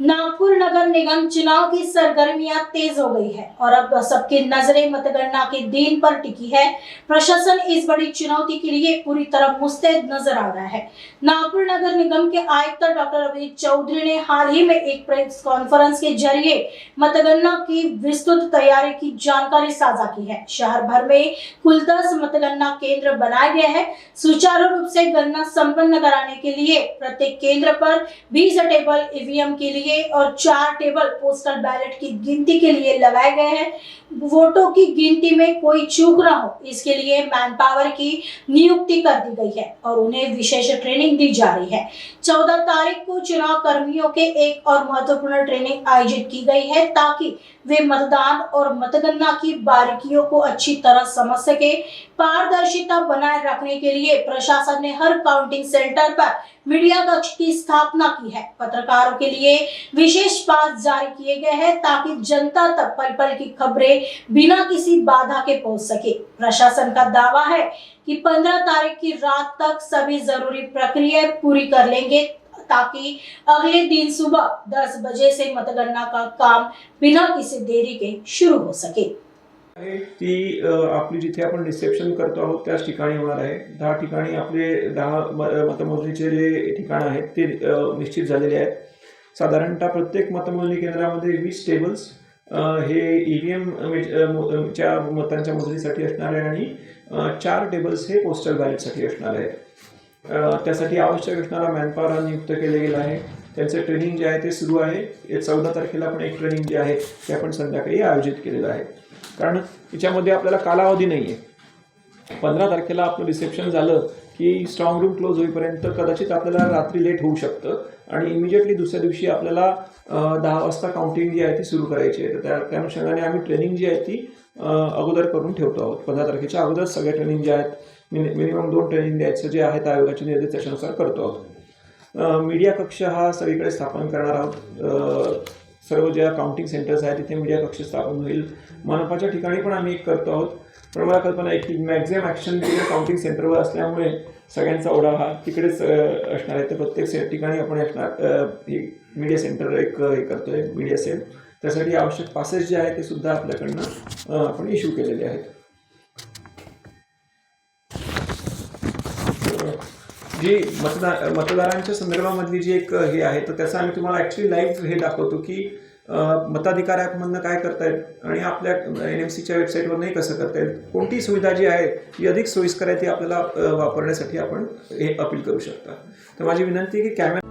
नागपुर नगर निगम चुनाव की सरगर्मियां तेज हो गई है और अब सबकी नजरें मतगणना के दिन पर टिकी है। प्रशासन इस बड़ी चुनौती के लिए पूरी तरह मुस्तैद नजर आ रहा है। नागपुर नगर निगम के आयुक्त डॉक्टर अभिजीत चौधरी ने हाल ही में एक प्रेस कॉन्फ्रेंस के जरिए मतगणना की विस्तृत तैयारी की जानकारी साझा की है। शहर भर में कुल 10 मतगणना केंद्र बनाए गए हैं। सुचारू रूप से गणना संपन्न कराने के लिए प्रत्येक केंद्र पर 20 टेबल ईवीएम के लिए और 4 टेबल पोस्टल बैलेट की गिनती के लिए लगाए गए हैं। वोटों की गिनती में कोई चूक न हो, इसके लिए मैन पावर की नियुक्ति कर दी गई है और उन्हें विशेष ट्रेनिंग दी जा रही है। 14 तारीख को चुनाव कर्मियों के एक और महत्वपूर्ण ट्रेनिंग आयोजित की गई है ताकि वे मतदान और मतगणना की बारीकियों को अच्छी तरह समझ सके। पारदर्शिता बनाए रखने के लिए प्रशासन ने हर काउंटिंग सेंटर पर मीडिया कक्ष की स्थापना की है। पत्रकारों के लिए विशेष पास जारी किए गए हैं ताकि जनता तक पल पल की खबरें बिना किसी बाधा के पहुंच सके। प्रशासन का दावा है कि 15 तारीख की रात तक सभी जरूरी प्रक्रियाएं पूरी कर लेंगे ताकि अगले दिन सुबह 10 बजे से मतगणना का काम बिना किसी देरी के शुरू हो सके। ती आपली जिथे आपण रिसेप्शन करतो आहोत त्याच ठिकाणी होणार आहे। 10 ठिकाणी आपले 10 मतमोजणीचे जे ठिकाण आहेत ते निश्चित झालेले आहेत। साधारणतः प्रत्येक मतमोजणी केंद्रामध्ये 20 टेबल्स हे ईव्हीएम च्या मतांच्या मोजणीसाठी असणार आहे आणि 4 टेबल्स हे पोस्टल बॅलेटसाठी असणार आहेत। त्यासाठी आवश्यक असणारा मॅनपॉवर नियुक्त केले गेला आहे। त्यांचे ट्रेनिंग जे आहे ते सुरू आहे। 14 तारखेला पण एक ट्रेनिंग जे आहे ते आपण संध्याकाळी आयोजित केलेलं आहे, कारण याच्यामध्ये आपल्याला कालावधी नाही आहे। 15 तारखेला आपलं रिसेप्शन झालं की स्ट्रॉंग रूम क्लोज होईपर्यंत कदाचित आपल्याला रात्री लेट होऊ शकतं आणि इमिजिएटली दुसऱ्या दिवशी आपल्याला 10 वाजता काउंटिंग जी आहे ती सुरू करायची आहे। तर त्या अनुषंगाने आम्ही ट्रेनिंग जी आहे ती अगोदर करून ठेवतो आहोत। 15 तारखेच्या अगोदर सगळ्या ट्रेनिंग जे आहेत मिनिमम 2 ट्रेनिंग द्यायचं जे आहेत आयोगाच्या निर्देशानुसार करतो आहोत। मीडिया कक्ष हा सगळीकडे स्थापन करणार आहोत। सर्व ज्या काउंटिंग सेंटर्स आहेत तिथे मीडिया कक्ष स्थापन होईल। मनपाच्या ठिकाणी पण आम्ही एक करतो आहोत, पण मला कल्पना आहे की मॅक्झिमम ॲक्शन काउंटिंग सेंटरवर असल्यामुळे सगळ्यांचा ओढा हा तिकडेच असणार आहे। तर प्रत्येक ठिकाणी आपण मीडिया सेंटर एक हे करतोय, मीडिया सेल। त्यासाठी आवश्यक पासेस जे आहेत ते सुद्धा आपल्याकडनं आपण इश्यू केलेले आहेत। जी मतदारांच्या संदर्भामधली जी एक हे आहे तर त्याचा आम्ही तुम्हाला ॲक्च्युली लाईव्ह हे दाखवतो की मताधिकार ॲपमधनं काय करतायत आणि आपल्या NMCच्या वेबसाईटवरनंही कसं करतायत। कोणती सुविधा जी आहे ती अधिक सोयीस्कर आहे ती आपल्याला वापरण्यासाठी आपण हे अपील करू शकता। तर माझी विनंती आहे की कॅमेरा